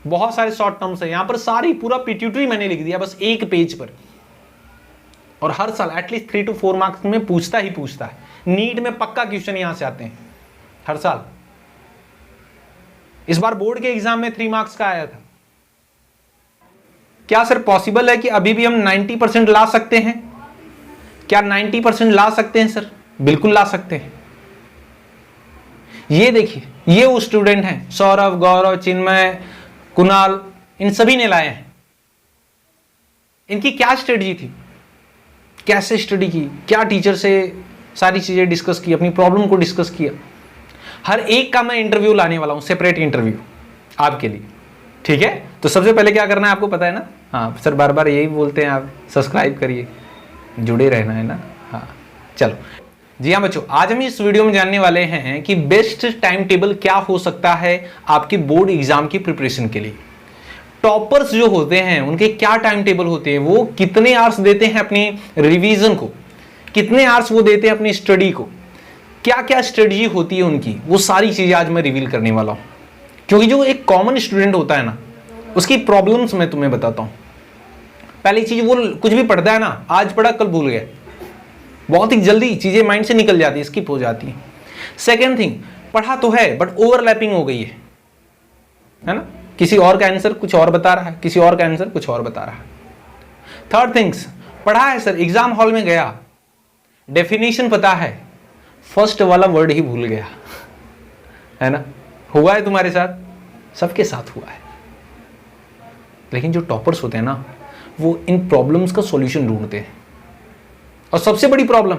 बहुत सारे short terms है यहां पर, सारी पूरा पिट्यूटरी मैंने लिख दिया बस एक पेज पर। और हर साल एटलीस्ट 3 to 4 मार्क्स में पूछता ही पूछता है, नीट में पक्का क्वेश्चन यहां से आते हैं हर साल। इस बार बोर्ड के एग्जाम में 3 मार्क्स का आया था। क्या सर पॉसिबल है कि अभी भी हम 90% ला सकते हैं? क्या 90% ला सकते हैं सर? बिल्कुल ला सकते हैं। ये देखिए, ये वो स्टूडेंट हैं, सौरभ, गौरव, चिन्मय, कुणाल, इन सभी ने लाए हैं। इनकी क्या स्ट्रेटजी थी, कैसे स्टडी की, क्या टीचर से सारी चीजें डिस्कस की, अपनी प्रॉब्लम को डिस्कस किया। हर एक का मैं इंटरव्यू लाने वाला हूं, सेपरेट इंटरव्यू आपके लिए, ठीक है। तो सबसे पहले क्या करना है आपको पता है ना? हाँ सर बार बार यही बोलते हैं आप, सब्सक्राइब करिए, जुड़े रहना है ना। हाँ चलो जी हाँ बच्चों, आज हम इस वीडियो में जानने वाले हैं कि बेस्ट टाइम टेबल क्या हो सकता है आपके बोर्ड एग्जाम की प्रिपरेशन के लिए। टॉपर्स जो होते हैं उनके क्या टाइम टेबल होते हैं, वो कितने आवर्स देते हैं अपनी रिवीजन को, कितने आवर्स वो देते हैं अपनी स्टडी को, क्या क्या स्ट्रेटजी होती है उनकी, वो सारी चीजें आज मैं रिवील करने वाला हूं। क्योंकि जो एक कॉमन स्टूडेंट होता है ना, उसकी प्रॉब्लम्स मैं तुम्हें बताता हूं। पहली चीज, वो कुछ भी पढ़ता है ना, आज पढ़ा कल भूल गया, बहुत ही जल्दी चीजें माइंड से निकल जाती है, स्किप हो जाती है। सेकेंड थिंग, पढ़ा तो है बट ओवरलैपिंग हो गई है ना, किसी और का आंसर कुछ और बता रहा है, किसी और का आंसर कुछ और बता रहा है। थर्ड थिंग्स, पढ़ा है सर, एग्जाम हॉल में गया, डेफिनेशन पता है, फर्स्ट वाला वर्ड ही भूल गया, है ना। हुआ है तुम्हारे साथ? सबके साथ हुआ है। लेकिन जो टॉपर्स होते हैं ना, वो इन प्रॉब्लम्स का सॉल्यूशन ढूंढते हैं। और सबसे बड़ी प्रॉब्लम,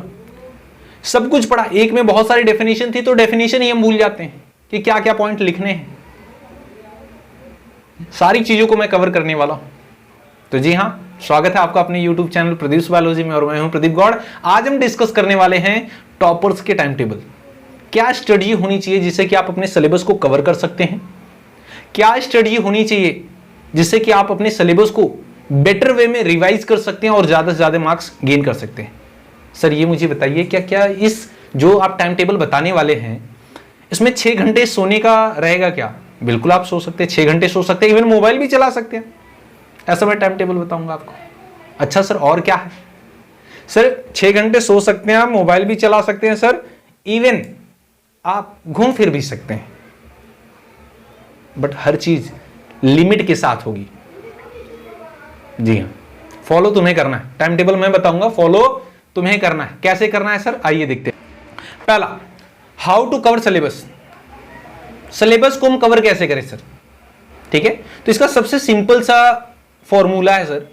सब कुछ पढ़ा, एक में बहुत सारी डेफिनेशन थी तो डेफिनेशन ही हम भूल जाते हैं कि क्या क्या पॉइंट लिखने हैं। सारी चीजों को मैं कवर करने वाला हूं। तो जी हां, स्वागत है आपका अपने YouTube चैनल प्रदीप बायोलॉजी में, और मैं हूं प्रदीप गौड़। आज हम डिस्कस करने वाले हैं टॉपर्स के टाइम टेबल। क्या स्ट्रेटजी होनी चाहिए जिससे कि आप अपने सिलेबस को कवर कर सकते हैं, क्या स्ट्रेटजी होनी चाहिए जिससे कि आप अपने सिलेबस को बेटर वे में रिवाइज कर सकते हैं और ज्यादा से ज्यादा मार्क्स गेन कर सकते हैं। सर ये मुझे बताइए, क्या क्या इस जो आप टाइम टेबल बताने वाले हैं, इसमें 6 घंटे सोने का रहेगा क्या? बिल्कुल आप सो सकते हैं, 6 घंटे सो सकते हैं, इवन मोबाइल भी चला सकते हैं, ऐसा मैं टाइम टेबल बताऊंगा आपको। अच्छा सर और क्या है? सर 6 घंटे सो सकते हैं आप, मोबाइल भी चला सकते हैं सर, इवन आप घूम फिर भी सकते हैं, बट हर चीज लिमिट के साथ होगी। जी हाँ, फॉलो तुम्हें करना है, टाइम टेबल मैं बताऊंगा, फॉलो तुम्हें करना है। कैसे करना है सर, आइए देखते हैं। पहला, how to cover syllabus. Syllabus को हम कवर कैसे करें सर, ठीक है। तो इसका सबसे सिंपल सा फॉर्मूला है सर,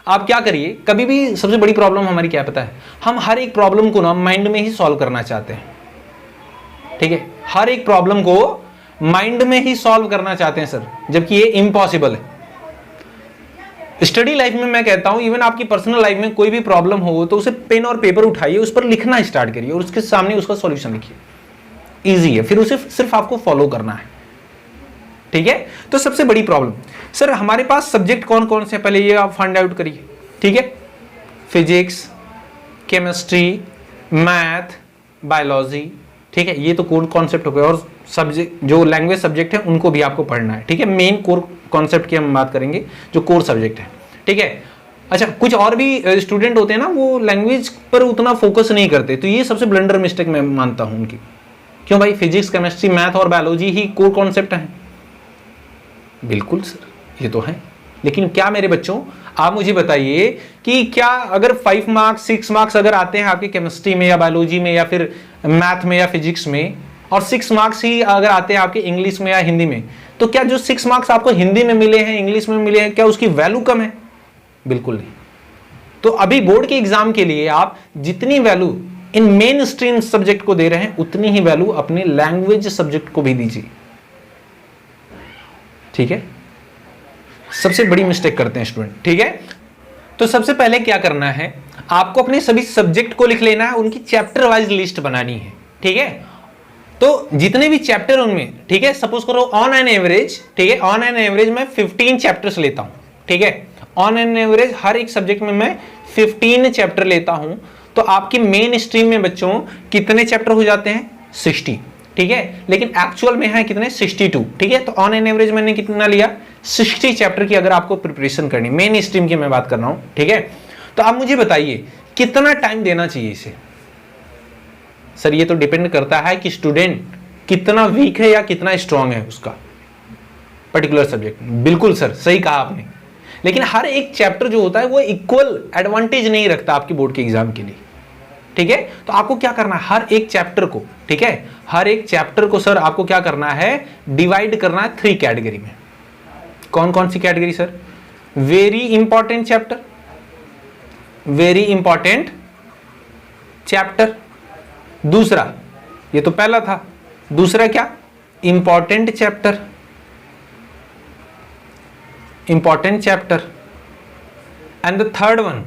आप क्या करिए, कभी भी सबसे बड़ी प्रॉब्लम हमारी क्या पता है, हम हर एक प्रॉब्लम को ना माइंड में ही सॉल्व करना चाहते हैं, ठीक है। हर एक प्रॉब्लम को माइंड में ही सॉल्व करना चाहते हैं सर, जबकि ये इम्पॉसिबल है। स्टडी लाइफ में मैं कहता हूं, इवन आपकी पर्सनल लाइफ में कोई भी प्रॉब्लम हो तो उसे पेन और पेपर उठाइए, उस पर लिखना स्टार्ट करिए और उसके सामने उसका सॉल्यूशन लिखिए। इजी है, फिर उसे सिर्फ आपको फॉलो करना है, ठीक है। तो सबसे बड़ी प्रॉब्लम सर, हमारे पास सब्जेक्ट कौन कौन से, पहले ये आप फाइंड आउट करिए, ठीक है। फिजिक्स, केमिस्ट्री, मैथ, बायोलॉजी, ठीक है, ये तो कोर कॉन्सेप्ट हो गए। और सब्जेक्ट जो लैंग्वेज सब्जेक्ट है उनको भी आपको पढ़ना है, ठीक है। मेन कोर कॉन्सेप्ट की हम बात करेंगे, जो कोर सब्जेक्ट है, ठीक है। अच्छा, कुछ और भी स्टूडेंट होते हैं ना, वो लैंग्वेज पर उतना फोकस नहीं करते, तो ये सबसे ब्लंडर मिस्टेक मैं मानता हूं उनकी। क्यों भाई, फिजिक्स, केमिस्ट्री, मैथ और बायोलॉजी ही कोर कॉन्सेप्ट है। बिल्कुल सर ये तो है, लेकिन क्या मेरे बच्चों आप मुझे बताइए कि क्या अगर 5 मार्क्स 6 मार्क्स अगर आते हैं आपके केमिस्ट्री में या बायोलॉजी में या फिर मैथ में या फिजिक्स में, और 6 मार्क्स ही अगर आते हैं आपके इंग्लिश में या हिंदी में, तो क्या जो 6 मार्क्स आपको हिंदी में मिले हैं, इंग्लिश में मिले हैं, क्या उसकी वैल्यू कम है? बिल्कुल नहीं। तो अभी बोर्ड के एग्जाम के लिए आप जितनी value in main stream subject को दे रहे हैं, उतनी ही वैल्यू अपने लैंग्वेज सब्जेक्ट को भी दीजिए, ठीक है। सबसे बड़ी मिस्टेक करते हैं स्टूडेंट, ठीक है। तो सबसे पहले क्या करना है, आपको अपने सभी सब्जेक्ट को लिख लेना है, उनकी चैप्टर वाइज लिस्ट बनानी है, ठीक है। तो जितने भी चैप्टर उनमें, ठीक है, सपोज करो ऑन एन एवरेज, ठीक है, ऑन एन एवरेज मैं 15 चैप्टर्स लेता हूं, ठीक है। ऑन एन एवरेज हर एक सब्जेक्ट में मैं 15 चैप्टर लेता हूं, तो आपकी मेन स्ट्रीम में बच्चों कितने चैप्टर हो जाते हैं? 60, ठीक है, लेकिन एक्चुअल में है कितने 62, ठीक है। तो ऑन एन एवरेज मैंने कितना लिया 60 चैप्टर की अगर आपको प्रिपरेशन करनी, मेन स्ट्रीम की मैं बात कर रहा हूं, ठीक है। तो आप मुझे बताइए कितना टाइम देना चाहिए इसे। सर ये तो डिपेंड करता है कि स्टूडेंट कितना वीक है या कितना स्ट्रांग है उसका पर्टिकुलर सब्जेक्ट। बिल्कुल सर, सही कहा आपने, लेकिन हर एक चैप्टर जो होता है वो इक्वल एडवांटेज नहीं रखता आपकी बोर्ड के एग्जाम के लिए, ठीक है। तो आपको क्या करना है, हर एक चैप्टर को, ठीक है, हर एक चैप्टर को सर आपको क्या करना है, डिवाइड करना है 3 कैटेगरी में। कौन कौन सी category sir? Very important chapter, very important chapter, दूसरा, ये तो पहला था, दूसरा क्या, important chapter, important chapter, and the third one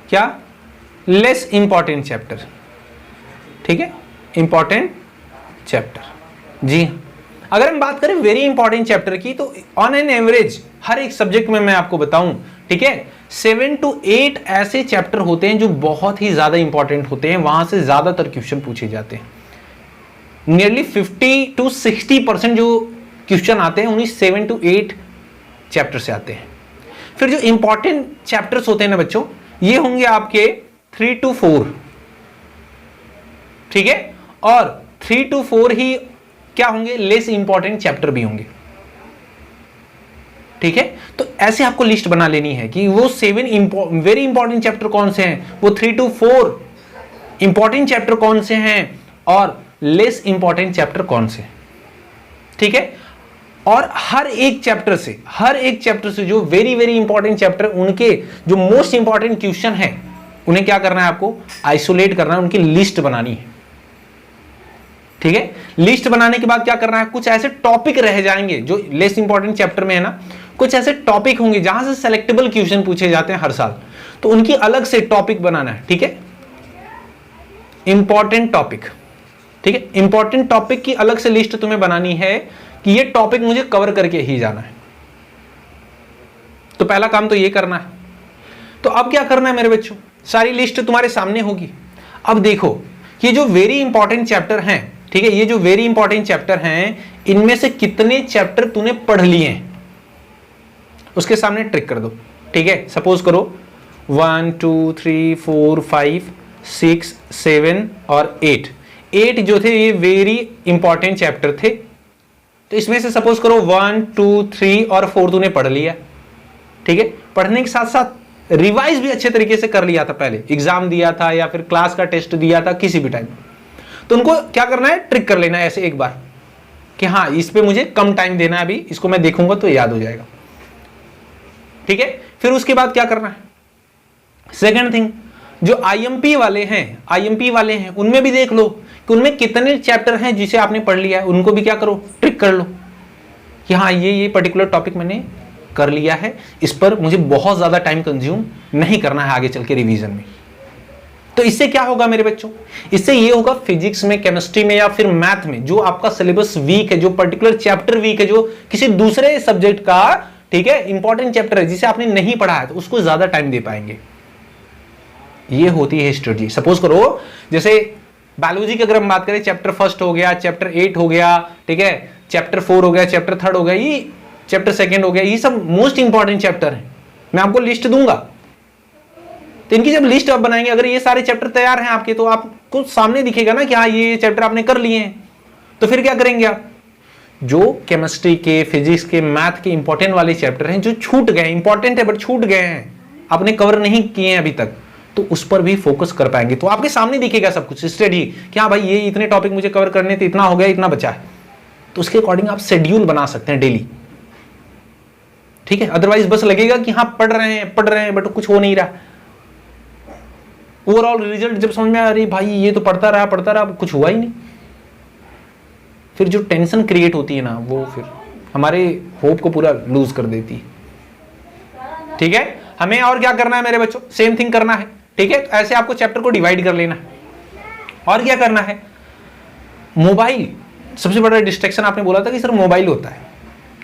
क्या, लेस इंपॉर्टेंट चैप्टर, ठीक है, इंपॉर्टेंट चैप्टर। जी अगर हम बात करें वेरी इंपॉर्टेंट चैप्टर की, तो ऑन एन एवरेज हर एक सब्जेक्ट में मैं आपको बताऊं, ठीक है, 7 to 8 ऐसे चैप्टर होते हैं जो बहुत ही ज्यादा इंपॉर्टेंट होते हैं, वहां से ज्यादातर क्वेश्चन पूछे जाते हैं। नियरली 50 to 60% जो क्वेश्चन आते हैं उन्हीं 7 to 8 चैप्टर से आते हैं। फिर जो इंपॉर्टेंट चैप्टर्स होते हैं ना बच्चों, ये होंगे आपके 3 to 4, ठीक है, और 3 to 4 ही क्या होंगे, लेस इंपॉर्टेंट चैप्टर भी होंगे, ठीक है। तो ऐसे आपको लिस्ट बना लेनी है कि वो 7 वेरी इंपॉर्टेंट चैप्टर कौन से हैं, वो 3 to 4 इंपॉर्टेंट चैप्टर कौन से हैं, और लेस इंपॉर्टेंट चैप्टर कौन से, ठीक है। और हर एक चैप्टर से जो वेरी वेरी इंपॉर्टेंट चैप्टर, उनके जो मोस्ट इंपॉर्टेंट क्वेश्चन है उन्हें क्या करना है, आपको आइसोलेट करना है, उनकी लिस्ट बनानी है, ठीक है। लिस्ट बनाने के बाद क्या करना है, कुछ ऐसे टॉपिक रह जाएंगे जो लेस इंपॉर्टेंट चैप्टर में है ना, कुछ ऐसे टॉपिक होंगे जहां से सेलेक्टेबल क्वेश्चन पूछे जाते हैं हर साल, तो उनकी अलग से टॉपिक बनाना है, ठीक है, इंपॉर्टेंट टॉपिक, ठीक है। इंपॉर्टेंट टॉपिक की अलग से लिस्ट तुम्हें बनानी है कि ये टॉपिक मुझे कवर करके ही जाना है। तो पहला काम तो ये करना है। तो अब क्या करना है मेरे बच्चों, सारी लिस्ट तुम्हारे सामने होगी। अब देखो ये जो वेरी इंपॉर्टेंट चैप्टर हैं, ठीक है, ये जो वेरी इंपॉर्टेंट चैप्टर हैं, इनमें से कितने चैप्टर तूने पढ़ लिए हैं उसके सामने ट्रिक कर दो, ठीक है। सपोज करो 1 2 3 4 5 6 7 और 8 जो थे ये वेरी इंपॉर्टेंट चैप्टर थे। तो इसमें से सपोज करो 1 2 3 और 4 तूने पढ़ लिया, ठीक है। पढ़ने के साथ साथ रिवाइज भी अच्छे तरीके से कर लिया था, पहले एग्जाम दिया था या फिर क्लास का टेस्ट दिया था किसी भी टाइम। तो उनको क्या करना है, ट्रिक कर लेना है ऐसे एक बार कि हाँ इस पे मुझे कम टाइम देना है, अभी इसको मैं देखूंगा तो याद हो जाएगा, ठीक है। फिर उसके बाद क्या करना है, सेकंड थिंग, जो आईएमपी वाले हैं उनमें भी देख लो कि उनमें कितने चैप्टर हैं जिसे आपने पढ़ लिया है, उनको भी क्या करो, ट्रिक कर लो कि हाँ ये पर्टिकुलर टॉपिक मैंने कर लिया है, इस पर मुझे बहुत ज्यादा टाइम कंज्यूम नहीं करना है आगे चल के रिवीजन में। तो इससे क्या होगा मेरे बच्चों, इससे ये होगा फिजिक्स में, केमिस्ट्री में या फिर मैथ में जो आपका सिलेबस वीक है, जो पर्टिकुलर चैप्टर वीक है, जो किसी दूसरे सब्जेक्ट का, ठीक है, इंपॉर्टेंट चैप्टर है जिसे आपने नहीं पढ़ा है, तो उसको ज्यादा टाइम दे पाएंगे। ये होती है स्ट्रेटजी। सपोज करो जैसे बायोलॉजी की अगर हम बात करें, चैप्टर फर्स्ट हो गया, चैप्टर 8 हो गया, ठीक है, चैप्टर 4 हो गया, चैप्टर 3 हो गया, ये चैप्टर 2 हो गया, ये सब मोस्ट इंपॉर्टेंट चैप्टर है। मैं आपको लिस्ट दूंगा, तो इनकी जब लिस्ट आप बनाएंगे, अगर ये सारे चैप्टर तैयार हैं आपके, तो आपको सामने दिखेगा ना कि हाँ ये चैप्टर आपने कर लिए हैं। तो फिर क्या करेंगे आप, जो केमिस्ट्री के, फिजिक्स के, मैथ के इंपॉर्टेंट वाले चैप्टर हैं जो छूट गए, इंपॉर्टेंट है बट छूट गए हैं, आपने कवर नहीं किए हैं अभी तक, तो उस पर भी फोकस कर पाएंगे। तो आपके सामने दिखेगा सब कुछ स्टडी कि हाँ भाई ये इतने टॉपिक मुझे कवर करने थे, इतना हो गया, इतना बचा है। तो उसके अकॉर्डिंग आप शेड्यूल बना सकते हैं डेली, ठीक है। अदरवाइज बस लगेगा कि हाँ पढ़ रहे हैं बट कुछ हो नहीं रहा। ओवरऑल रिजल्ट जब समझ में आ रही, भाई ये तो पढ़ता रहा कुछ हुआ ही नहीं, फिर जो टेंशन क्रिएट होती है ना, वो फिर हमारे होप को पूरा लूज कर देती है, ठीक है। हमें और क्या करना है मेरे बच्चों, सेम थिंग करना है, ठीक है। ऐसे आपको चैप्टर को डिवाइड कर लेना है। और क्या करना है, मोबाइल सबसे बड़ा डिस्ट्रैक्शन, आपने बोला था कि सर मोबाइल होता है,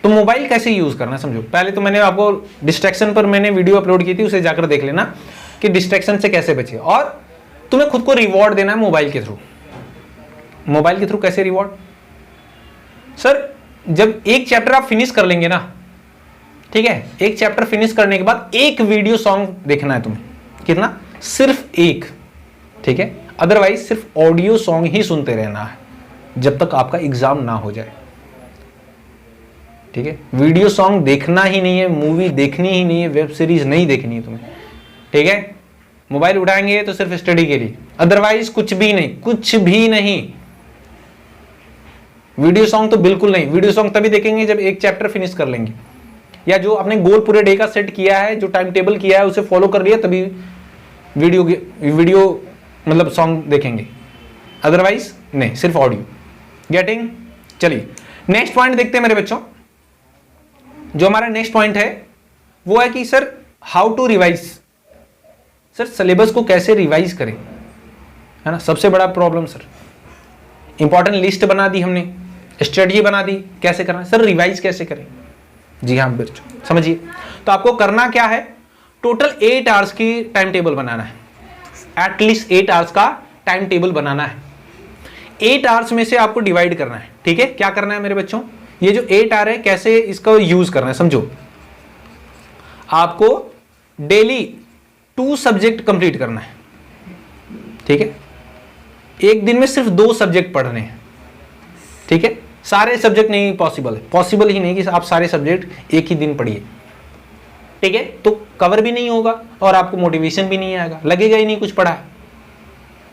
तो मोबाइल कैसे यूज करना है समझो। पहले तो मैंने आपको डिस्ट्रैक्शन पर मैंने वीडियो अपलोड की थी, उसे जाकर देख लेना कि डिस्ट्रैक्शन से कैसे बचे। और तुम्हें खुद को रिवॉर्ड देना है मोबाइल के थ्रू। मोबाइल के थ्रू कैसे रिवॉर्ड, सर जब एक चैप्टर आप फिनिश कर लेंगे ना, ठीक है, एक चैप्टर फिनिश करने के बाद एक वीडियो सॉन्ग देखना है तुम्हें, कितना, सिर्फ एक, ठीक है, अदरवाइज सिर्फ ऑडियो सॉन्ग ही सुनते रहना है जब तक आपका एग्जाम ना हो जाए, ठीक है। वीडियो सॉन्ग देखना ही नहीं है, मूवी देखनी ही नहीं है, वेब सीरीज नहीं देखनी है तुम्हें, ठीक है। मोबाइल उठाएंगे तो सिर्फ स्टडी के लिए, अदरवाइज कुछ भी नहीं, कुछ भी नहीं। वीडियो सॉन्ग तो बिल्कुल नहीं। वीडियो सॉन्ग तभी देखेंगे जब एक चैप्टर फिनिश कर लेंगे, या जो आपने गोल पूरे डे का सेट किया है, जो टाइम टेबल किया है उसे फॉलो कर लिया, तभी वीडियो मतलब सॉन्ग देखेंगे, अदरवाइज नहीं, सिर्फ ऑडियो। गेटिंग? चलिए नेक्स्ट पॉइंट देखते हैं मेरे बच्चों। जो हमारा नेक्स्ट पॉइंट है वो है कि sir how to revise, sir syllabus को कैसे रिवाइज करें, है ना, सबसे बड़ा प्रॉब्लम सर। इंपॉर्टेंट लिस्ट बना दी हमने, स्ट्रेटजी बना दी, कैसे करना है सर, रिवाइज कैसे करें। जी हाँ बच्चों समझिए, तो आपको करना क्या है, टोटल 8 आवर्स की टाइम टेबल बनाना है, एटलीस्ट 8 आवर्स का टाइम टेबल बनाना है। 8 आवर्स में से आपको डिवाइड करना है, ठीक है। क्या करना है मेरे बच्चों, ये जो 8 आवर है कैसे इसका यूज करना है समझो। आपको डेली 2 सब्जेक्ट कंप्लीट करना है, ठीक है। एक दिन में सिर्फ 2 सब्जेक्ट पढ़ने हैं, ठीक है। सारे सब्जेक्ट नहीं पॉसिबल है, पॉसिबल ही नहीं कि आप सारे सब्जेक्ट एक ही दिन पढ़िए, ठीक है, तो कवर भी नहीं होगा और आपको मोटिवेशन भी नहीं आएगा, लगेगा ही नहीं कुछ पढ़ा है।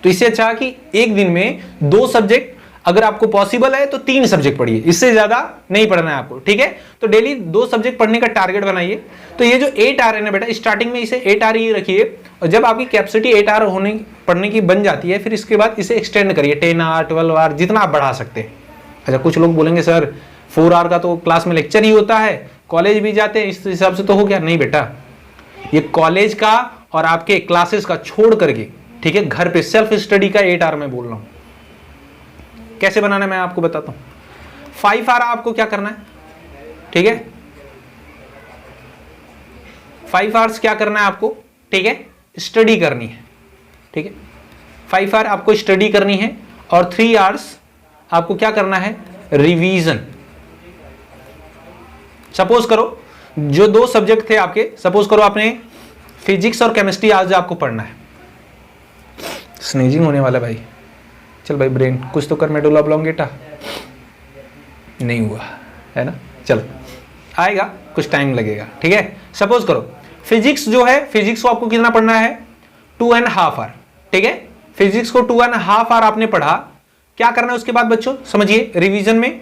तो इससे अच्छा कि एक दिन में 2 सब्जेक्ट, अगर आपको पॉसिबल है तो 3 सब्जेक्ट पढ़िए, इससे ज्यादा नहीं पढ़ना है आपको, ठीक है। तो डेली 2 सब्जेक्ट पढ़ने का टारगेट बनाइए। तो ये जो 8 आवर है ना बेटा, स्टार्टिंग में इसे 8 आवर ही रखिए, और जब आपकी कैपेसिटी 8 आवर होने पढ़ने की बन जाती है, फिर इसके बाद इसे एक्सटेंड करिए 10 आवर 12 आवर, जितना आप बढ़ा सकते हैं। अच्छा, कुछ लोग बोलेंगे सर 4 आवर का तो क्लास में लेक्चर ही होता है, कॉलेज भी जाते हैं, इस हिसाब से तो हो गया। नहीं बेटा, ये कॉलेज का और आपके क्लासेस का छोड़ करके, ठीक है, घर पे सेल्फ स्टडी का 8 आवर में बोल रहा हूं। कैसे बनाना है मैं आपको बताता हूं। 5 आवर आपको क्या करना है, ठीक है, 5 आवर्स क्या करना है आपको, ठीक है, स्टडी करनी है, ठीक है। 5 आवर आपको स्टडी करनी है और 3 आवर्स आपको क्या करना है, रिवीजन। सपोज करो जो 2 सब्जेक्ट थे आपके, सपोज करो आपने फिजिक्स और केमिस्ट्री आज आपको पढ़ना है। स्नीजिंग होने वाला भाई, चल भाई ब्रेन कुछ तो कर, मेडुला ऑब्लोंगेटा नहीं हुआ है ना, चल आएगा, कुछ टाइम लगेगा, ठीक है। सपोज करो फिजिक्स जो है, फिजिक्स को आपको कितना पढ़ना है, 2.5 आवर, ठीक है। फिजिक्स को 2.5 आवर आपने पढ़ा, क्या करना है उसके बाद बच्चों समझिए, रिवीजन में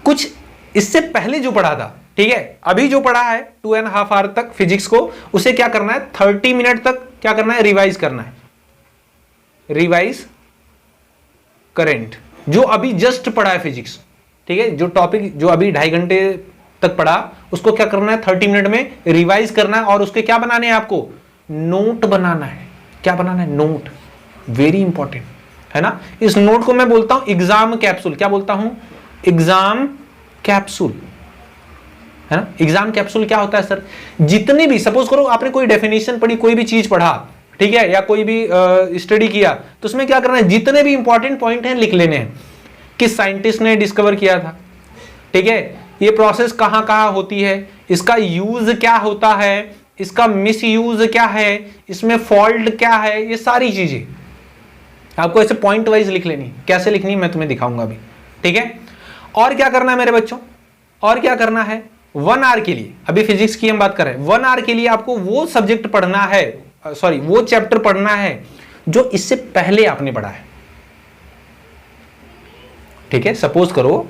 कुछ इससे पहले जो पढ़ा था, ठीक है, अभी जो पढ़ा है 2.5 आवर तक फिजिक्स को, उसे क्या करना है 30 मिनट तक क्या करना है, रिवाइज करना है। रिवाइज करेंट जो अभी जस्ट पढ़ा है फिजिक्स, ठीक है, जो टॉपिक जो अभी 2.5 घंटे तक पढ़ा, उसको क्या करना है 30 मिनट में रिवाइज करना है, और उसके क्या बनाने हैं आपको, नोट बनाना है। क्या बनाना है, नोट, वेरी इंपॉर्टेंट है ना। इस नोट को मैं बोलता हूं एग्जाम कैप्सूल। क्या बोलता हूं, एग्जाम कैप्सूल, है ना। एग्जाम कैप्सूल क्या होता है सर, जितने भी, सपोज करो आपने कोई डेफिनेशन पढ़ी, कोई भी चीज पढ़ा, ठीक है, या कोई भी स्टडी किया, तो उसमें क्या करना है, जितने भी इंपॉर्टेंट पॉइंट हैं लिख लेने हैं। किस साइंटिस्ट ने डिस्कवर किया था, ठीक है, ये प्रोसेस कहां कहां होती है, इसका यूज क्या होता है, इसका मिस यूज क्या है, इसमें फॉल्ट क्या है, ये सारी चीजें आपको ऐसे पॉइंट वाइज लिख लेनी। कैसे लिखनी मैं तुम्हें दिखाऊंगा अभी, ठीक है। और क्या करना है मेरे बच्चों, और क्या करना है, 1 आवर के लिए, अभी फिजिक्स की हम बात कर रहे हैं, 1 आवर के लिए आपको वो सब्जेक्ट पढ़ना है, सॉरी वो चैप्टर पढ़ना है जो इससे पहले आपने पढ़ा है, ठीक है। सपोज करो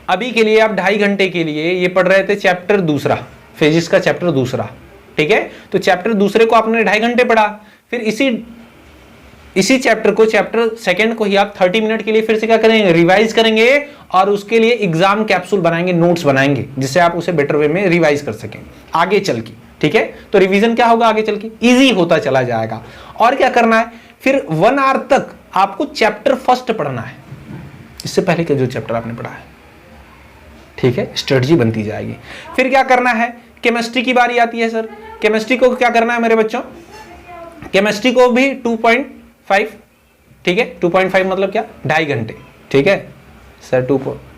अभी के लिए आप 2.5 घंटे के लिए ये पढ़ रहे थे चैप्टर दूसरा, फिजिक्स का चैप्टर दूसरा, ठीक है। तो चैप्टर दूसरे को आपने 2.5 घंटे पढ़ा, फिर इसी चैप्टर को, चैप्टर सेकंड को ही आप 30 मिनट के लिए फिर से क्या करेंगे, रिवाइज करेंगे, और उसके लिए एग्जाम कैप्सूल बनाएंगे, नोट्स बनाएंगे, जिससे आप उसे बेटर वे में रिवाइज कर सकें आगे चल के, ठीक है। तो रिवीजन क्या होगा आगे चल के, इजी होता चला जाएगा। और क्या करना है, फिर 1 आवर तक आपको चैप्टर फर्स्ट पढ़ना है, इससे पहले के जो चैप्टर आपने पढ़ा है, ठीक है, स्ट्रेटजी बनती जाएगी। फिर क्या करना है, केमिस्ट्री की बारी आती है सर। केमिस्ट्री को क्या करना है मेरे बच्चों, केमिस्ट्री को भी 2.5, ठीक है, 2.5 मतलब क्या, 2.5 घंटे, ठीक है सर,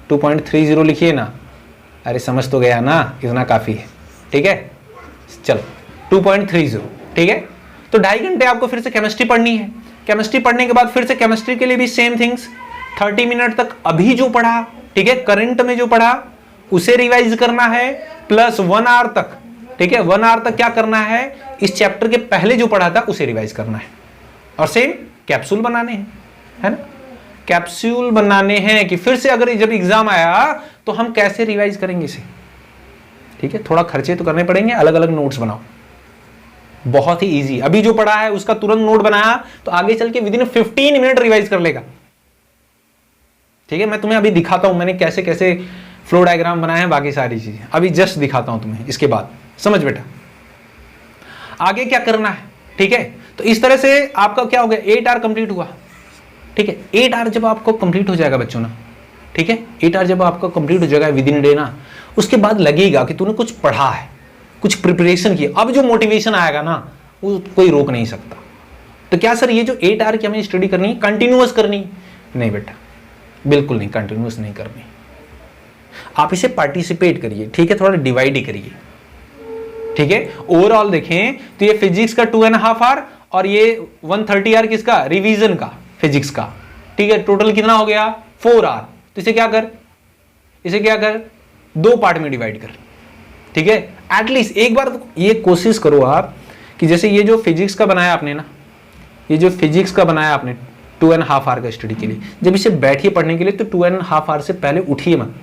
2.30 लिखिए ना, अरे समझ तो गया ना, इतना काफी है, ठीक है। चलो 2.30, ठीक है। तो 2.5 घंटे आपको फिर से केमिस्ट्री पढ़नी है। केमिस्ट्री पढ़ने के बाद फिर से केमिस्ट्री के लिए भी सेम थिंग्स, 30 मिनट तक अभी जो पढ़ा, ठीक है, करंट में जो पढ़ा उसे रिवाइज करना है, प्लस 1 आवर तक, ठीक है, 1 आवर तक क्या करना है, इस चैप्टर के पहले जो पढ़ा था उसे रिवाइज करना है। और सेम कैप्सूल बनाने हैं, है ना, कैप्सूल बनाने हैं कि फिर से अगर जब एग्जाम आया तो हम कैसे रिवाइज करेंगे इसे, ठीक है। थोड़ा खर्चे तो करने पड़ेंगे, अलग अलग नोट्स बनाओ, बहुत ही इजी। अभी जो पढ़ा है उसका तुरंत नोट बनाया तो आगे चल के विदिन 15 मिनट रिवाइज कर लेगा, ठीक है। मैं तुम्हें अभी दिखाता हूं मैंने कैसे कैसे फ्लो डायग्राम बनाए हैं, बाकी सारी चीजें अभी जस्ट दिखाता हूं तुम्हें, इसके बाद समझ बेटा आगे क्या करना है, ठीक है। तो इस तरह से आपका क्या हो गया, 8 आवर कंप्लीट हुआ, ठीक है। 8 आवर जब आपको कंप्लीट हो जाएगा बच्चों ना, ठीक है, 8 आवर जब आपका कंप्लीट हो जाएगा विद इन डे ना, उसके बाद लगेगा कि तूने कुछ पढ़ा है, कुछ प्रिपरेशन की, अब जो मोटिवेशन आएगा ना वो कोई रोक नहीं सकता। तो क्या सर ये जो 8 आवर की हमें स्टडी करनी है कंटिन्यूअस करनी, नहीं बेटा बिल्कुल नहीं, कंटिन्यूअस नहीं करनी, आप इसे पार्टिसिपेट करिए, ठीक है, थोड़ा डिवाइड ही करिए, ठीक है। ओवरऑल देखें तो ये फिजिक्स का 2.5 आवर और ये 130 आवर किसका, रिवीजन का, फिजिक्स का, ठीक है। टोटल कितना हो गया, 4 आवर। तो इसे क्या कर 2 पार्ट में डिवाइड कर, ठीक है। एटलीस्ट एक बार तो ये कोशिश करो आप कि जैसे ये जो फिजिक्स का बनाया आपने ना, ये जो फिजिक्स का बनाया आपने 2.5 आवर का स्टडी के लिए, जब इसे बैठिए पढ़ने के लिए तो 2.5 आवर से पहले उठिए मत,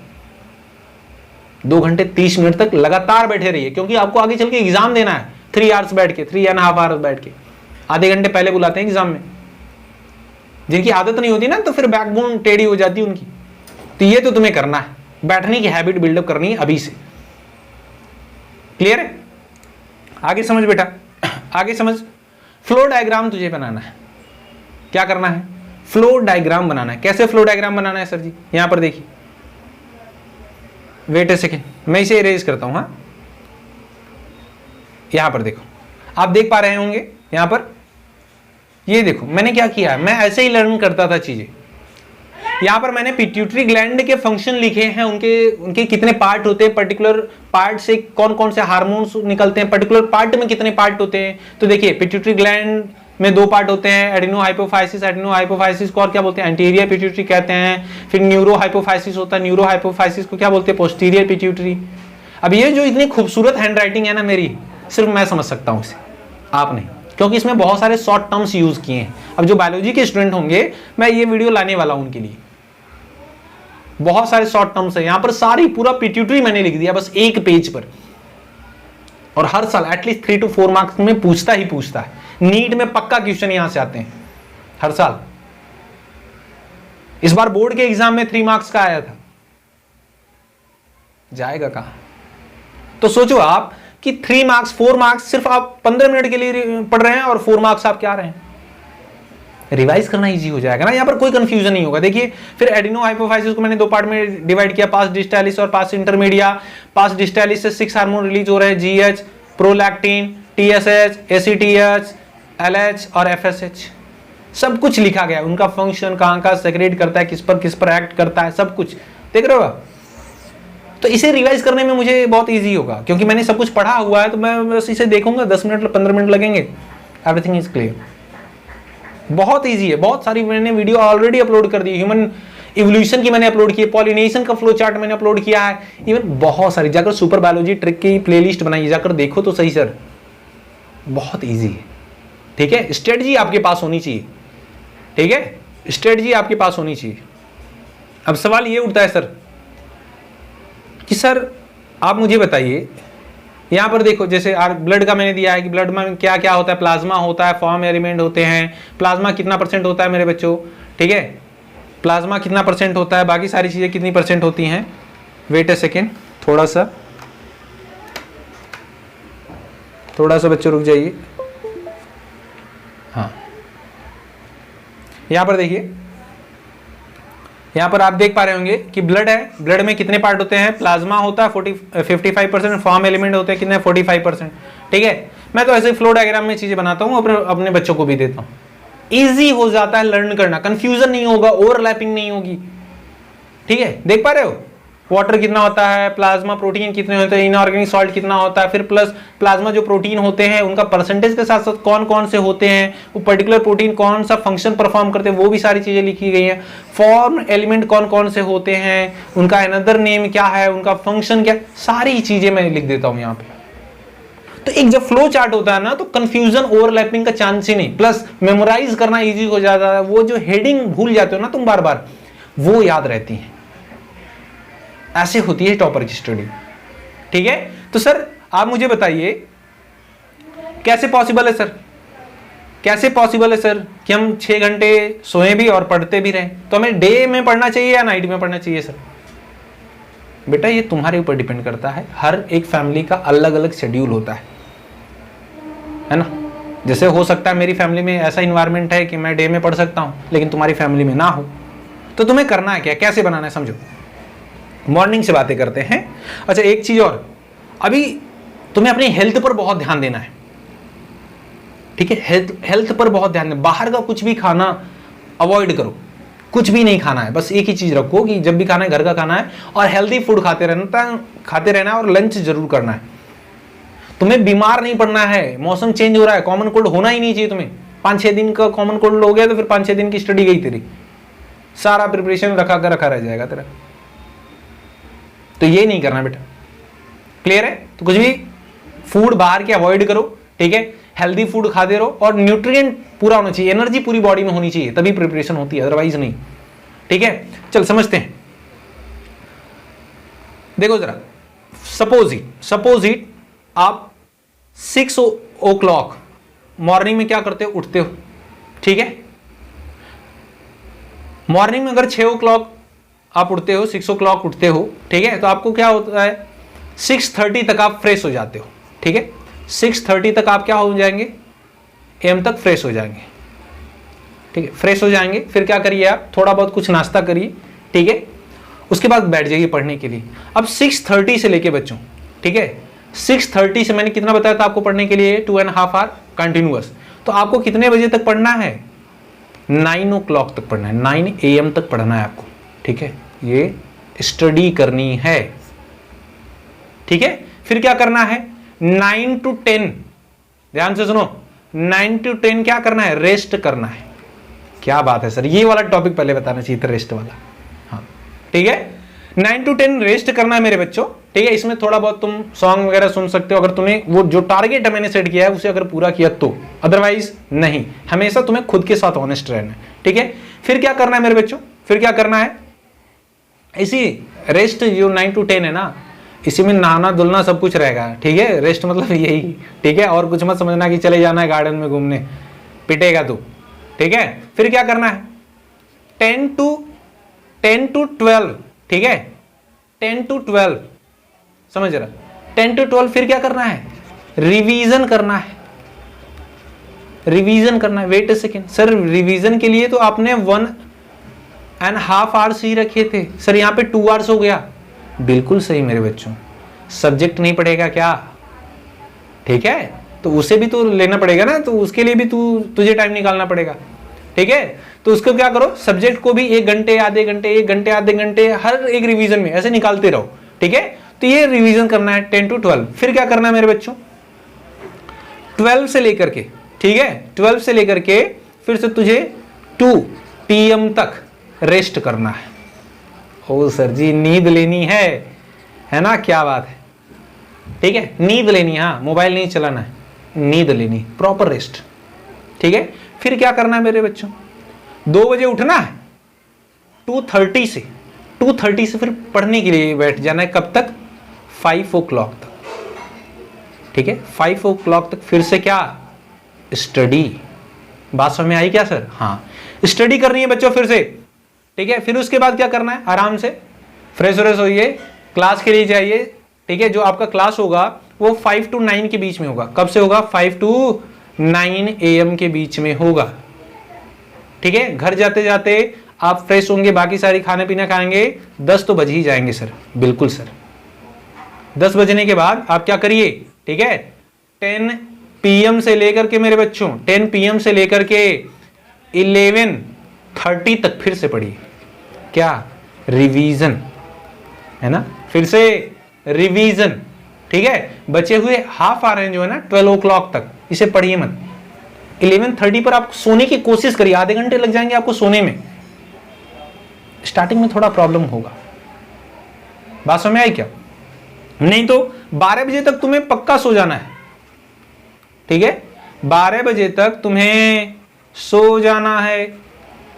2 घंटे 30 मिनट तक लगातार बैठे रहिए, क्योंकि आपको आगे चल के एग्जाम देना है 3 आवर्स बैठ के, 3.5 आवर्स बैठ के, आधे घंटे पहले बुलाते हैं एग्जाम में। जिनकी आदत नहीं होती ना तो फिर बैकबोन टेढ़ी हो जाती है उनकी। तो ये तो तुम्हें करना है, बैठने की हैबिट बिल्डअप करनी है अभी से, क्लियर है। आगे समझ बेटा, आगे समझ। फ्लो डायग्राम तुझे बनाना है, क्या करना है, फ्लो डायग्राम बनाना है। कैसे फ्लो डायग्राम बनाना है सर जी, यहां पर देखिए, वेट ए सेकेंड, मैं इसे इरेज करता हूं। हाँ यहां पर देखो, आप देख पा रहे होंगे यहां पर, ये देखो मैंने क्या किया, मैं ऐसे ही लर्न करता था चीजें। यहां पर मैंने पिट्यूटरी ग्लैंड के फंक्शन लिखे हैं, उनके कितने पार्ट होते हैं, पर्टिकुलर पार्ट से कौन कौन से हार्मोन्स निकलते हैं, पर्टिकुलर पार्ट में कितने पार्ट होते हैं। तो देखिए पिट्यूटरी ग्लैंड में 2 पार्ट होते हैं, एडिनो हाइपोफाइसिस को और क्या बोलते हैं, एंटीरियर पिट्यूटरी कहते हैं। फिर न्यूरो हाइपोफाइसिस होता है, न्यूरो हाइपोफाइसिस को क्या बोलते हैं, पोस्टीरियर पिट्यूटरी। अब ये जो इतनी खूबसूरत हैंड राइटिंग है ना मेरी, सिर्फ मैं समझ सकता हूं इसे, आप नहीं, क्योंकि इसमें बहुत सारे शॉर्ट टर्म्स यूज किए हैं। अब जो बायोलॉजी के स्टूडेंट होंगे मैं ये वीडियो लाने वाला हूं उनके लिए, बहुत सारे शॉर्ट टर्म्स है यहां पर, सारी पूरा पिट्यूटरी मैंने लिख दिया बस एक पेज पर। और हर साल एटलीस्ट 3 to 4 मार्क्स में पूछता ही पूछता है, नीट में पक्का क्वेश्चन यहां से आते हैं हर साल। इस बार बोर्ड के एग्जाम में 3 मार्क्स का आया था, जाएगा कहां। तो सोचो आप कि 3 मार्क्स 4 मार्क्स सिर्फ आप 15 मिनट के लिए पढ़ रहे हैं और 4 मार्क्स आप क्या रहे हैं, रिवाइज करना इजी हो जाएगा ना, यहां पर कोई कंफ्यूजन नहीं होगा। देखिए फिर एडिनो हाइपोफाइसिस को मैंने 2 पार्ट में डिवाइड किया, पास डिस्टालिस और पास इंटरमीडिया। पास डिस्टालिस से 6 हार्मोन रिलीज हो रहे हैं, GH, prolactin, TSH, ACTH, LH और एफएसएच, सब कुछ लिखा गया, उनका फंक्शन कहां का सेक्रेट करता है, किस पर एक्ट करता है, सब कुछ देख रहे हो। तो इसे रिवाइज करने में मुझे बहुत इजी होगा, क्योंकि मैंने सब कुछ पढ़ा हुआ है, तो मैं बस इसे देखूंगा, 10 मिनट 15 मिनट लगेंगे, एवरीथिंग इज क्लियर। बहुत इजी है, बहुत सारी मैंने वीडियो ऑलरेडी अपलोड कर दी, ह्यूमन इवोल्यूशन की मैंने अपलोड की है, पॉलिनेशन का फ्लो चार्ट मैंने अपलोड किया है, इवन बहुत सारी, जाकर सुपर बायोलॉजी ट्रिक की प्लेलिस्ट बनाई, जाकर देखो तो सही सर, बहुत इजी है, ठीक है। स्ट्रेटजी आपके पास होनी चाहिए, ठीक है, स्ट्रेटजी आपके पास होनी चाहिए। अब सवाल ये उठता है सर कि सर आप मुझे बताइए, यहां पर देखो जैसे ब्लड का मैंने दिया है कि ब्लड में क्या क्या होता है, प्लाज्मा होता है, फॉर्म एलिमेंट होते हैं, प्लाज्मा कितना % होता है मेरे बच्चों, ठीक है, प्लाज्मा कितना % होता है, बाकी सारी चीजें कितनी % होती हैं। वेट ए सेकेंड, थोड़ा सा बच्चों रुक जाइए। हाँ यहां पर देखिए, यहां पर आप देख पा रहे होंगे कि ब्लड है, ब्लड में कितने पार्ट होते हैं, प्लाज्मा होता है 55%, फॉर्म एलिमेंट होते हैं कितने 45%, ठीक है। मैं तो ऐसे फ्लो डायग्राम में चीजें बनाता हूं, अपने बच्चों को भी देता हूं, इजी हो जाता है लर्न करना, कंफ्यूजन नहीं होगा, ओवरलैपिंग नहीं होगी, ठीक है, देख पा रहे हो, वाटर कितना होता है, प्लाज्मा प्रोटीन कितने होते हैं, इनऑर्गेनिक सॉल्ट कितना होता है, फिर प्लस प्लाज्मा जो प्रोटीन होते हैं उनका परसेंटेज के साथ साथ कौन कौन से होते हैं, वो पर्टिकुलर प्रोटीन कौन सा फंक्शन परफॉर्म करते हैं, वो भी सारी चीजें लिखी गई हैं। फॉर्म एलिमेंट कौन कौन से होते हैं, उनका अनदर नेम क्या है, उनका फंक्शन क्या, सारी चीजें मैं लिख देता हूं यहाँ पे। तो एक जब फ्लो चार्ट होता है ना तो कंफ्यूजन ओवरलैपिंग का चांस ही नहीं, प्लस मेमोराइज करना इजी हो जाता है। वो जो हेडिंग भूल जाते हो ना तुम बार बार, वो याद रहती है। ऐसे होती है टॉपर की स्टडी। ठीक है, तो सर आप मुझे बताइए कैसे पॉसिबल है सर, कैसे पॉसिबल है सर कि हम 6 घंटे सोए भी और पढ़ते भी रहें? तो हमें डे में पढ़ना चाहिए या नाइट में पढ़ना चाहिए सर? बेटा ये तुम्हारे ऊपर डिपेंड करता है। हर एक फैमिली का अलग अलग शेड्यूल होता है ना। जैसे हो सकता है मेरी फैमिली में ऐसा इन्वायरमेंट है कि मैं डे में पढ़ सकता हूं, लेकिन तुम्हारी फैमिली में ना हो। तो तुम्हें करना है क्या, कैसे बनाना है, समझो। मॉर्निंग से बातें करते हैं। अच्छा एक चीज और, अभी तुम्हें अपनी हेल्थ पर बहुत ध्यान देना है। ठीक है, हेल्थ पर बहुत ध्यान देना। बाहर का कुछ भी खाना अवॉइड करो, कुछ भी नहीं खाना है। बस एक ही चीज रखो कि जब भी खाना है घर का खाना है, और हेल्दी फूड खाते रहना है, और लंच जरूर करना है। तुम्हें बीमार नहीं पड़ना है। मौसम चेंज हो रहा है, कॉमन कोल्ड होना ही नहीं चाहिए तुम्हें। 5-6 दिन का कॉमन कोल्ड हो गया तो फिर 5-6 दिन की स्टडी गई तेरी, सारा प्रिपरेशन रखा रह जाएगा तेरा। तो ये नहीं करना बेटा, क्लियर है? तो कुछ भी फूड बाहर के अवॉइड करो, ठीक है, हेल्दी फूड खाते रहो, और न्यूट्रिएंट पूरा होना चाहिए, एनर्जी पूरी बॉडी में होनी चाहिए, तभी प्रिपरेशन होती है, अदरवाइज नहीं। ठीक है, चल समझते हैं। देखो जरा, सपोज इट आप 6 o'clock मॉर्निंग में क्या करते हो, उठते हो। ठीक है, मॉर्निंग में अगर 6 o'clock आप उठते हो, 6 o'clock उठते हो, ठीक है, तो आपको क्या होता है, 6:30 तक आप फ्रेश हो जाते हो। ठीक है, 6:30 तक आप क्या हो जाएंगे, AM तक फ्रेश हो जाएंगे। ठीक है, फ्रेश हो जाएंगे, फिर क्या करिए आप, थोड़ा बहुत कुछ नाश्ता करिए। ठीक है, उसके बाद बैठ जाइए पढ़ने के लिए। अब 6:30 से लेके बच्चों, ठीक है, 6:30 से मैंने कितना बताया था आपको पढ़ने के लिए, 2.5 hour कंटिन्यूअस। तो आपको कितने बजे तक पढ़ना है, 9 o'clock तक पढ़ना है, 9 AM तक पढ़ना है आपको। ठीक है, ये स्टडी करनी है। ठीक है, फिर क्या करना है, 9 to 10, ध्यान से सुनो, 9 to 10 क्या करना है, रेस्ट करना है। क्या बात है सर, ये वाला टॉपिक पहले बताना चाहिए था, रेस्ट वाला। हाँ ठीक है, 9 to 10 रेस्ट करना है मेरे बच्चों। ठीक है, इसमें थोड़ा बहुत तुम सॉन्ग वगैरह सुन सकते हो, अगर तुम्हें वो जो टारगेट मैंने सेट किया है उसे अगर पूरा किया तो, अदरवाइज नहीं। हमेशा तुम्हें खुद के साथ ऑनेस्ट रहना है। ठीक है, फिर क्या करना है मेरे बच्चों, फिर क्या करना है, इसी रेस्ट जो 9 to 10 है ना, इसी में नहाना धुलना सब कुछ रहेगा। ठीक है, रेस्ट मतलब यही। ठीक है, और कुछ मत समझना कि चले जाना है गार्डन में घूमने, पिटेगा तू। ठीक है, फिर क्या करना है, 10 to 12, ठीक है, 10 to 12, समझ रहा, 10 to 12 फिर क्या करना है, रिवीजन करना है। रिवीजन करना है, wait a second sir, revision के लिए तो आपने 1.5 hours ही रखे थे सर, यहाँ पे 2 hours हो गया। बिल्कुल सही मेरे बच्चों, सब्जेक्ट नहीं पढ़ेगा क्या? ठीक है, तो उसे भी तो लेना पड़ेगा ना, तो उसके लिए भी तुझे टाइम निकालना पड़ेगा। ठीक है, तो उसको क्या करो, सब्जेक्ट को भी 1 घंटे आधे घंटे, 1 घंटे आधे घंटे हर एक रिवीजन में ऐसे निकालते रहो। ठीक है, तो ये रिवीजन करना है 10 to 12। फिर क्या करना है मेरे बच्चों, 12 से लेकर के, ठीक है, 12 से लेकर के फिर से तुझे 2 PM तक रेस्ट करना है। ओ सर जी, नींद लेनी है ना, क्या बात है। ठीक है, नींद लेनी, हाँ मोबाइल नहीं चलाना है, नींद लेनी, प्रॉपर रेस्ट। ठीक है, फिर क्या करना है मेरे बच्चों, 2 बजे उठना है, 2:30 से फिर पढ़ने के लिए बैठ जाना है। कब तक, 5 o'clock तक। ठीक है, 5 o'clock तक फिर से क्या, स्टडी। बात समझ में आई क्या सर? हाँ, स्टडी करनी है बच्चों फिर से। ठीक है, फिर उसके बाद क्या करना है, आराम से फ्रेश होइए, क्लास के लिए जाइए। ठीक है, जो आपका क्लास होगा वो 5 to 9 के बीच में होगा। कब से होगा, 5 to 9 AM के बीच में होगा। ठीक है, घर जाते जाते आप फ्रेश होंगे, बाकी सारी खाने पीना खाएंगे, 10 तो बज ही जाएंगे सर। बिल्कुल सर, 10 बजने के बाद आप क्या करिए, ठीक है, 10 PM से लेकर के मेरे बच्चों, 10 PM से लेकर के 11:30 तक फिर से पढ़िए। क्या, रिवीजन, है ना, फिर से रिवीजन, ठीक है। बचे हुए हाफ आ रहे हैं जो है ना 12 o'clock तक, इसे पढ़िए मत। 11:30 पर आप सोने की कोशिश करिए, आधे घंटे लग जाएंगे आपको सोने में। स्टार्टिंग में थोड़ा प्रॉब्लम होगा, बात समझ में आई क्या? नहीं तो 12 बजे तक तुम्हें पक्का सो जाना है, ठीक है। 12 बजे तक तुम्हें सो जाना है,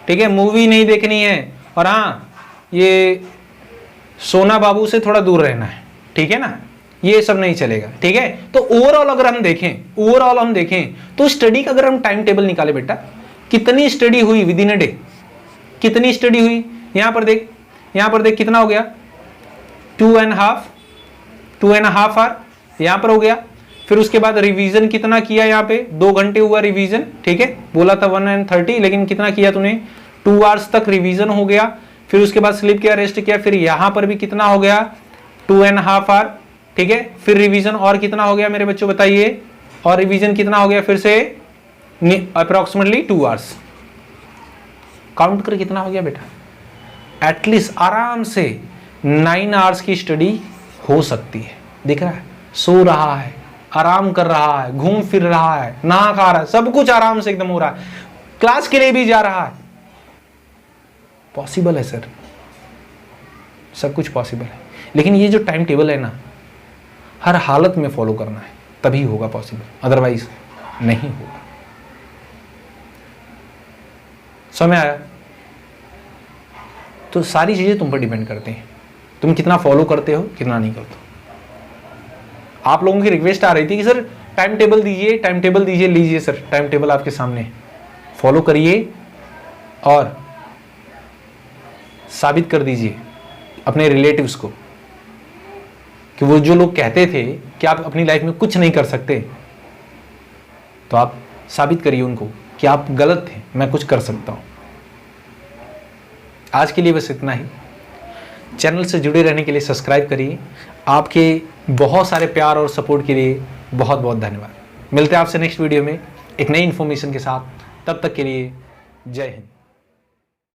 ठीक है। मूवी नहीं देखनी है, और हाँ, ये सोना बाबू से थोड़ा दूर रहना है, ठीक है ना, ये सब नहीं चलेगा, ठीक है। तो ओवरऑल अगर हम देखें तो स्टडी का अगर हम टाइम टेबल निकाले बेटा, कितनी स्टडी हुई विद इन अ डे, कितनी स्टडी हुई, यहां पर देख कितना हो गया, 2.5 आवर यहां पर हो गया। फिर उसके बाद रिवीजन कितना किया, यहाँ पे 2 घंटे हुआ रिवीजन, ठीक है। बोला था 1:30, लेकिन कितना किया तूने, 2 आवर्स तक रिवीजन हो गया। फिर उसके बाद स्लीप किया, रेस्ट किया, फिर यहां पर भी कितना हो गया, 2.5 आवर, ठीक है। फिर रिवीजन और कितना हो गया मेरे बच्चों बताइए, और रिवीजन कितना हो गया फिर से अप्रोक्सीमेटली 2 आवर्स। काउंट कर कितना हो गया बेटा, एटलीस्ट आराम से 9 आवर्स की स्टडी हो सकती है। दिख रहा है, सो रहा है, आराम कर रहा है, घूम फिर रहा है, नहा खा रहा है, सब कुछ आराम से एकदम हो रहा है, क्लास के लिए भी जा रहा है। पॉसिबल है सर, सब कुछ पॉसिबल है, लेकिन ये जो टाइम टेबल है ना, हर हालत में फॉलो करना है, तभी होगा पॉसिबल, अदरवाइज नहीं होगा। समझ आया? तो सारी चीजें तुम पर डिपेंड करती हैं, तुम कितना फॉलो करते हो, कितना नहीं करते हो। आप लोगों की रिक्वेस्ट आ रही थी कि सर टाइम टेबल दीजिए, टाइम टेबल दीजिए। लीजिए सर, टाइम टेबल आपके सामने, फॉलो करिए और साबित कर दीजिए अपने रिलेटिव्स को कि वो जो लोग कहते थे कि आप अपनी लाइफ में कुछ नहीं कर सकते, तो आप साबित करिए उनको कि आप गलत थे, मैं कुछ कर सकता हूं। आज के लिए बस इतना ही। चैनल से जुड़े रहने के लिए सब्सक्राइब करिए। आपके बहुत सारे प्यार और सपोर्ट के लिए बहुत बहुत धन्यवाद। मिलते हैं आपसे नेक्स्ट वीडियो में एक नई इन्फॉर्मेशन के साथ, तब तक के लिए जय हिंद।